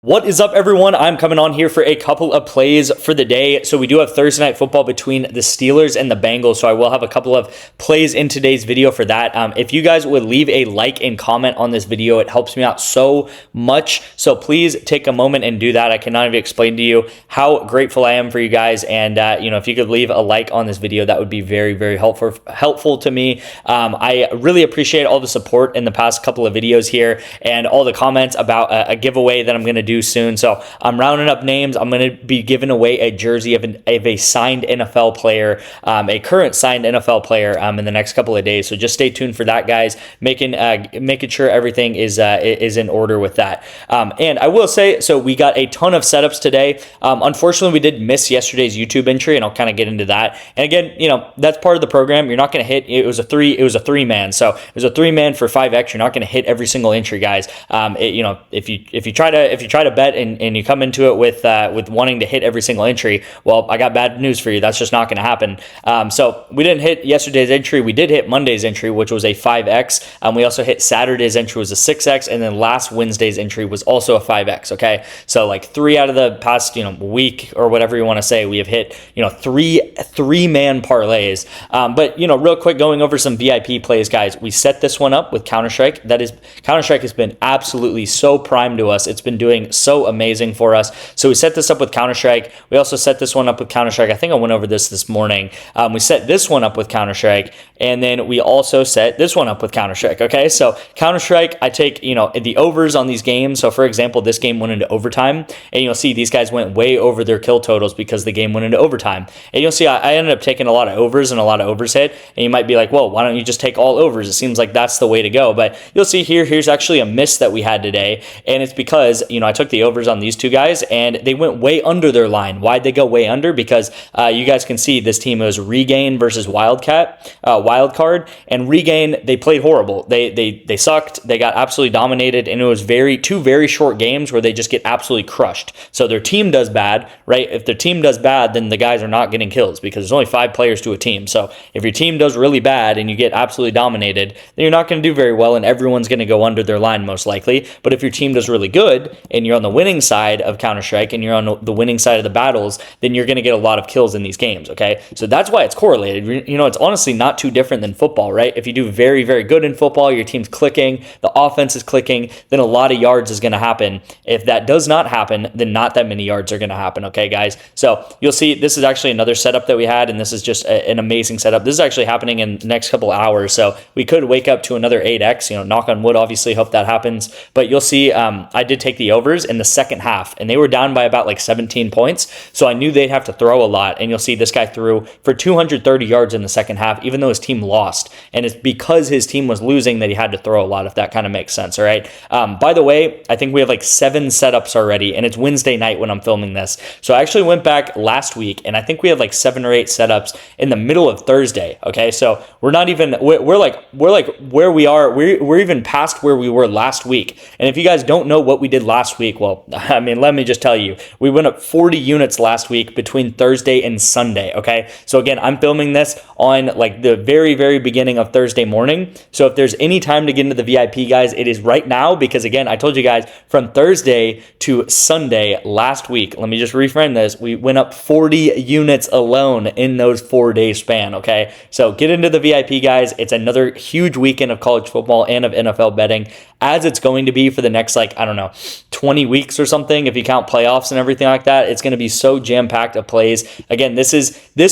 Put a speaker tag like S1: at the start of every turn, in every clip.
S1: What is up, everyone? I'm coming on here for a couple of plays for the day. So we do have Thursday night football between the Steelers and the Bengals. So I will have a couple of plays in today's video for that. If you guys would leave a like and comment on this video, it helps me out so much. So please take a moment and do that. I cannot even explain to you how grateful I am for you guys. And if you could leave a like on this video, that would be very, very helpful to me. I really appreciate all the support in the past couple of videos here and all the comments about a giveaway that I'm going to do soon. So I'm rounding up names. I'm going to be giving away a jersey of a signed NFL player, a current signed NFL player in the next couple of days. So just stay tuned for that, guys. Making sure everything is in order with that. And I will say, so we got a ton of setups today. Unfortunately, we did miss yesterday's YouTube entry, and I'll kind of get into that. And again, that's part of the program. You're not going to hit. It was a three man. So it was a 3-man for 5x. You're not going to hit every single entry, guys. If you try to bet and you come into it with wanting to hit every single entry, well, I got bad news for you. That's just not going to happen. So we didn't hit yesterday's entry. We did hit Monday's entry, which was a 5x. We also hit Saturday's entry, was a 6x, and then last Wednesday's entry was also a 5x. Okay, so like 3 out of the past week or whatever you want to say, we have hit three-man parlays. But real quick, going over some VIP plays, guys. We set this one up with Counter-Strike. Counter-Strike has been absolutely so prime to us. It's been doing so amazing for us. So we set this up with Counter-Strike. We also set this one up with Counter-Strike. I think I went over this morning. We set this one up with Counter-Strike, and then we also set this one up with Counter-Strike. Okay, so Counter-Strike, I take the overs on these games. So for example, this game went into overtime, and you'll see these guys went way over their kill totals because the game went into overtime. And you'll see I ended up taking a lot of overs, and a lot of overs hit. And you might be like, well, why don't you just take all overs? It seems like that's the way to go. But you'll see here's actually a miss that we had today, and it's because I took the overs on these two guys, and they went way under their line. Why'd they go way under? Because you guys can see this team was Regain versus Wildcard, and Regain, they played horrible. They sucked. They got absolutely dominated, and it was two very short games where they just get absolutely crushed. So their team does bad, right? If their team does bad, then the guys are not getting kills because there's only 5 players to a team. So if your team does really bad and you get absolutely dominated, then you're not going to do very well, and everyone's going to go under their line most likely. But if your team does really good and you're on the winning side of Counter-Strike and you're on the winning side of the battles, then you're going to get a lot of kills in these games, okay? So that's why it's correlated. It's honestly not too different than football, right? If you do very, very good in football, your team's clicking, the offense is clicking, then a lot of yards is going to happen. If that does not happen, then not that many yards are going to happen, okay, guys? So you'll see this is actually another setup that we had, and this is just an amazing setup. This is actually happening in the next couple hours, so we could wake up to another 8x, knock on wood, obviously, hope that happens. But you'll see I did take the overs in the second half, and they were down by about like 17 points, so I knew they'd have to throw a lot. And you'll see this guy threw for 230 yards in the second half, even though his team lost, and it's because his team was losing that he had to throw a lot, if that kind of makes sense. All right, by the way, I think we have like 7 setups already, and it's Wednesday night when I'm filming this, so I actually went back last week, and I think we had like 7 or 8 setups in the middle of Thursday. Okay, so we're not even we're like where we are, we're even past where we were last week. And if you guys don't know what we did last week, well, I mean, let me just tell you, we went up 40 units last week between Thursday and Sunday. Okay, so again, I'm filming this on like the very, very beginning of Thursday morning. So if there's any time to get into the VIP, guys, it is right now, because again, I told you guys from Thursday to Sunday last week, let me just reframe this, we went up 40 units alone in those 4-day span. Okay, so get into the VIP, guys. It's another huge weekend of college football and of NFL betting, as it's going to be for the next 20 weeks or something, if you count playoffs and everything like that. It's going to be so jam-packed of plays. Again, this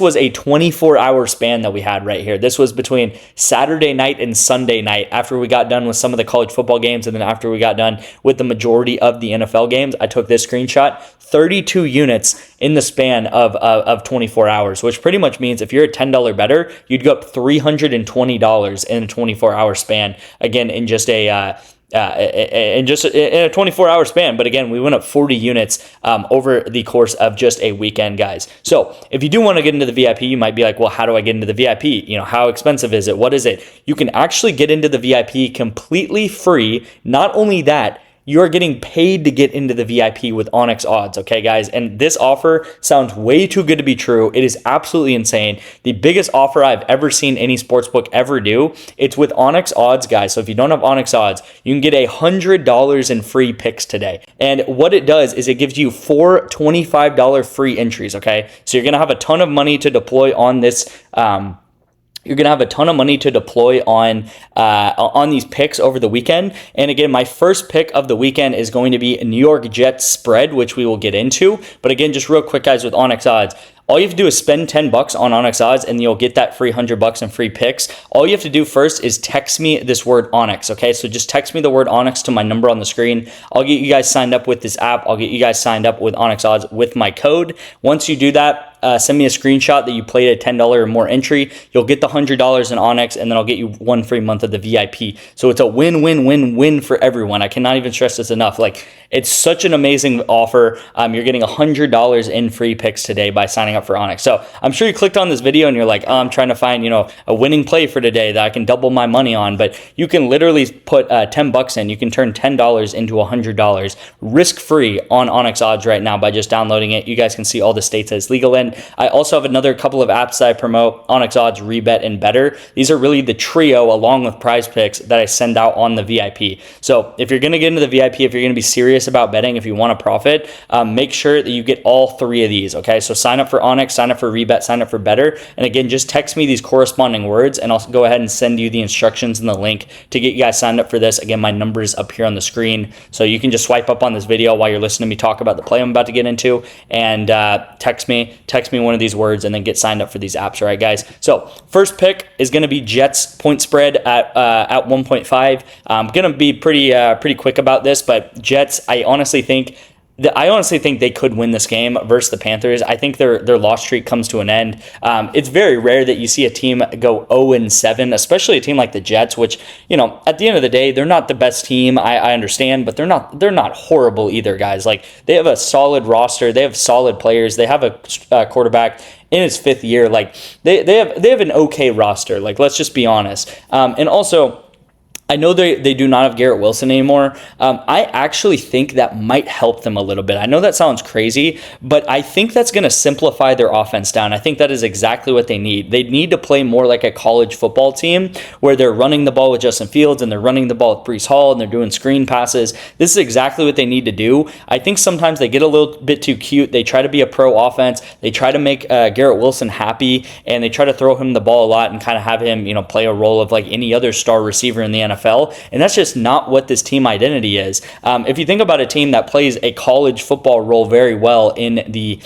S1: was a 24-hour span that we had right here. This was between Saturday night and Sunday night, after we got done with some of the college football games, and then after we got done with the majority of the NFL games. I took this screenshot. 32 units in the span of 24 hours, which pretty much means if you're a $10 bettor, you'd go up $320 in a 24-hour span. Again, in just a 24-hour span. But again, we went up 40 units over the course of just a weekend, guys. So if you do want to get into the VIP, you might be like, well, how do I get into the VIP? How expensive is it? What is it? You can actually get into the VIP completely free. Not only that, you are getting paid to get into the VIP with ONYX odds, okay, guys? And this offer sounds way too good to be true. It is absolutely insane. The biggest offer I've ever seen any sportsbook ever do. It's with ONYX odds, guys. So if you don't have ONYX odds, you can get $100 in free picks today. And what it does is it gives you 4 $25 free entries, okay? So you're going to have a ton of money to deploy on this you're going to have a ton of money to deploy on these picks over the weekend. And again, my first pick of the weekend is going to be New York Jets spread, which we will get into. But again, just real quick, guys, with ONYX odds, all you have to do is spend $10 on ONYX odds and you'll get that free $100 in free picks. All you have to do first is text me this word ONYX, okay? So just text me the word ONYX to my number on the screen. I'll get you guys signed up with this app. I'll get you guys signed up with ONYX odds with my code. Once you do that, send me a screenshot that you played a $10 or more entry. You'll get the $100 in ONYX, and then I'll get you 1 free month of the VIP. So it's a win-win-win-win for everyone. I cannot even stress this enough. Like, it's such an amazing offer. You're getting $100 in free picks today by signing up for ONYX. So I'm sure you clicked on this video and you're like, oh, I'm trying to find, a winning play for today that I can double my money on. But you can literally put $10 in. You can turn $10 into $100 risk-free on ONYX odds right now by just downloading it. You guys can see all the states that it's legal in. I also have another couple of apps that I promote, ONYX odds, REBET, and Better. These are really the trio along with Prizepicks that I send out on the VIP. So if you're going to get into the VIP, if you're going to be serious about betting, if you want to profit, make sure that you get all 3 of these, okay? So sign up for ONYX, sign up for REBET, sign up for Better. And again, just text me these corresponding words and I'll go ahead and send you the instructions and the link to get you guys signed up for this. Again, my number is up here on the screen. So you can just swipe up on this video while you're listening to me talk about the play I'm about to get into and text me one of these words and then get signed up for these apps, all right, guys? So first pick is going to be Jets point spread at 1.5. I'm going to be pretty quick about this, but Jets, I honestly think they could win this game versus the Panthers. I think their loss streak comes to an end. It's very rare that you see a team go 0-7, especially a team like the Jets, which, at the end of the day, they're not the best team. I understand, but they're not horrible either, guys. Like, they have a solid roster. They have solid players. They have a quarterback in his 5th year. Like, they have an okay roster. Like, let's just be honest. And also, I know they do not have Garrett Wilson anymore. I actually think that might help them a little bit. I know that sounds crazy, but I think that's going to simplify their offense down. I think that is exactly what they need. They need to play more like a college football team where they're running the ball with Justin Fields and they're running the ball with Breece Hall and they're doing screen passes. This is exactly what they need to do. I think sometimes they get a little bit too cute. They try to be a pro offense. They try to make Garrett Wilson happy and they try to throw him the ball a lot and kind of have him, play a role of like any other star receiver in the NFL. And that's just not what this team identity is. If you think about a team that plays a college football role very well in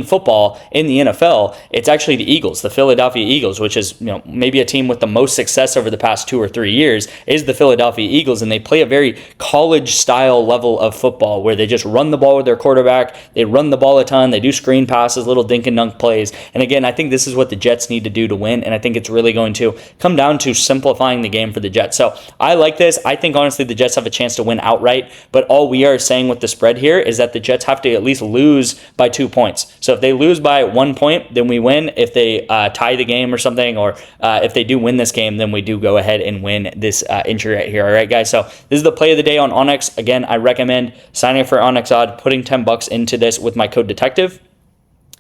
S1: football in the NFL, it's actually the Eagles, the Philadelphia Eagles, which is maybe a team with the most success over the past 2 or 3 years is the Philadelphia Eagles, and they play a very college style level of football where they just run the ball with their quarterback, they run the ball a ton, they do screen passes, little dink and dunk plays. And again, I think this is what the Jets need to do to win, and I think it's really going to come down to simplifying the game for the Jets. So I like this. I think, honestly, the Jets have a chance to win outright, but all we are saying with the spread here is that the Jets have to at least lose by 2 points. So if they lose by 1 point, then we win. If they tie the game or something, or if they do win this game, then we do go ahead and win this entry right here. All right, guys? So this is the play of the day on ONYX. Again, I recommend signing up for ONYX odd, putting $10 into this with my code DETECTIVE,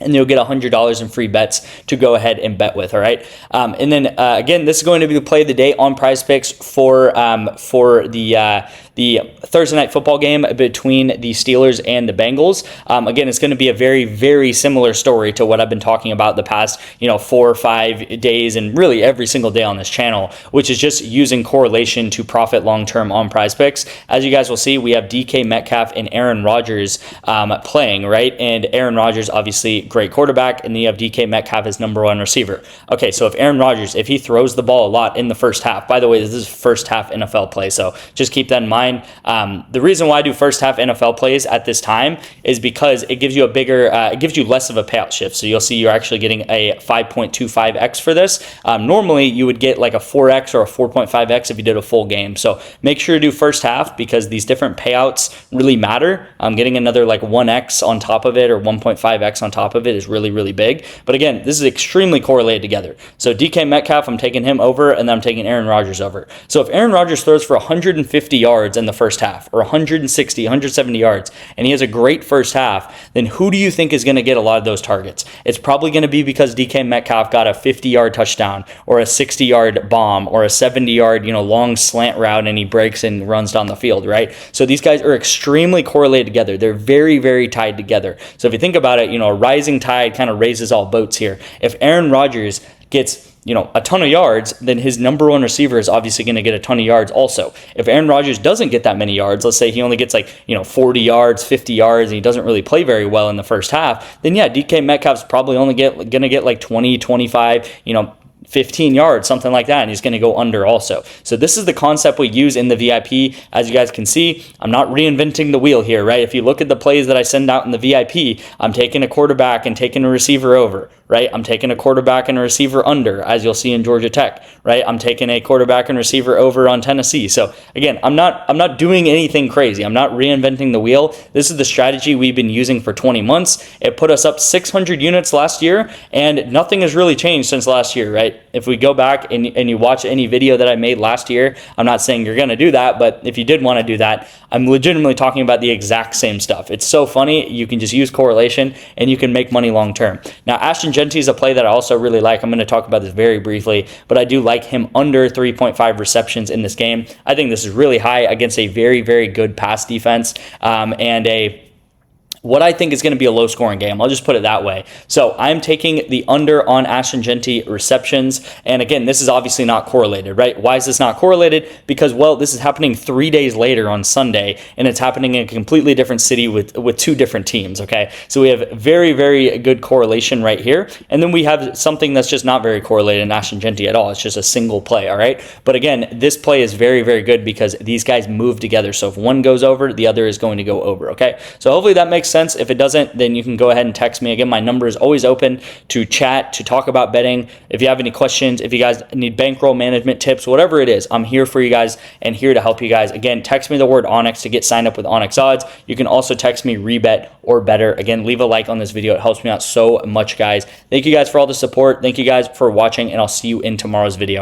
S1: and you'll get $100 in free bets to go ahead and bet with, all right? And then, again, this is going to be the play of the day on Prizepicks for the Thursday night football game between the Steelers and the Bengals. Again, it's going to be a very, very similar story to what I've been talking about the past, 4 or 5 days and really every single day on this channel, which is just using correlation to profit long-term on Prizepicks. As you guys will see, we have DK Metcalf and Aaron Rodgers playing, right? And Aaron Rodgers, obviously, great quarterback, and then you have DK Metcalf as number 1 receiver. Okay, so if Aaron Rodgers, if he throws the ball a lot in the first half, by the way, this is first half NFL play, so just keep that in mind. The reason why I do first half NFL plays at this time is because it gives you it gives you less of a payout shift. So you'll see you're actually getting a 5.25x for this. Normally you would get like a 4x or a 4.5x if you did a full game. So make sure to do first half because these different payouts really matter. Getting another like 1x on top of it or 1.5x on top of it is really, really big. But again, this is extremely correlated together. So DK Metcalf, I'm taking him over, and then I'm taking Aaron Rodgers over. So if Aaron Rodgers throws for 150 yards yards in the first half, or 160, 170 yards, and he has a great first half, then who do you think is going to get a lot of those targets? It's probably going to be because DK Metcalf got a 50-yard touchdown, or a 60-yard bomb, or a 70-yard, long slant route, and he breaks and runs down the field, right? So these guys are extremely correlated together. They're very, very tied together. So if you think about it, a rising tide kind of raises all boats here. If Aaron Rodgers gets a ton of yards, then his number one receiver is obviously going to get a ton of yards also. If Aaron Rodgers doesn't get that many yards, let's say he only gets 40 yards, 50 yards, and he doesn't really play very well in the first half, then yeah, DK Metcalf's probably only going to get 20, 25, 15 yards, something like that, and he's going to go under also. So this is the concept we use in the VIP. As you guys can see, I'm not reinventing the wheel here, right? If you look at the plays that I send out in the VIP, I'm taking a quarterback and taking a receiver over, right? I'm taking a quarterback and a receiver under, as you'll see in Georgia Tech, right? I'm taking a quarterback and receiver over on Tennessee. So again, I'm not doing anything crazy. I'm not reinventing the wheel. This is the strategy we've been using for 20 months. It put us up 600 units last year, and nothing has really changed since last year, right? If we go back and you watch any video that I made last year, I'm not saying you're going to do that, but if you did want to do that, I'm legitimately talking about the exact same stuff. It's so funny. You can just use correlation and you can make money long term. Now, Ashton Genty is a play that I also really like. I'm going to talk about this very briefly, but I do like him under 3.5 receptions in this game. I think this is really high against a very, very good pass defense and what I think is going to be a low-scoring game. I'll just put it that way. So I'm taking the under on Ashton Genty receptions. And again, this is obviously not correlated, right? Why is this not correlated? Because, well, this is happening 3 days later on Sunday, and it's happening in a completely different city with two different teams, okay? So we have very, very good correlation right here. And then we have something that's just not very correlated in Ashton Genty at all. It's just a single play, all right? But again, this play is very, very good because these guys move together. So if one goes over, the other is going to go over, okay? So hopefully that makes sense. If it doesn't, then you can go ahead and text me. Again, my number is always open to chat, to talk about betting. If you have any questions, if you guys need bankroll management tips, whatever it is, I'm here for you guys and here to help you guys. Again, text me the word ONYX to get signed up with ONYX odds. You can also text me REBET or better. Again, leave a like on this video. It helps me out so much, guys. Thank you guys for all the support. Thank you guys for watching, and I'll see you in tomorrow's video.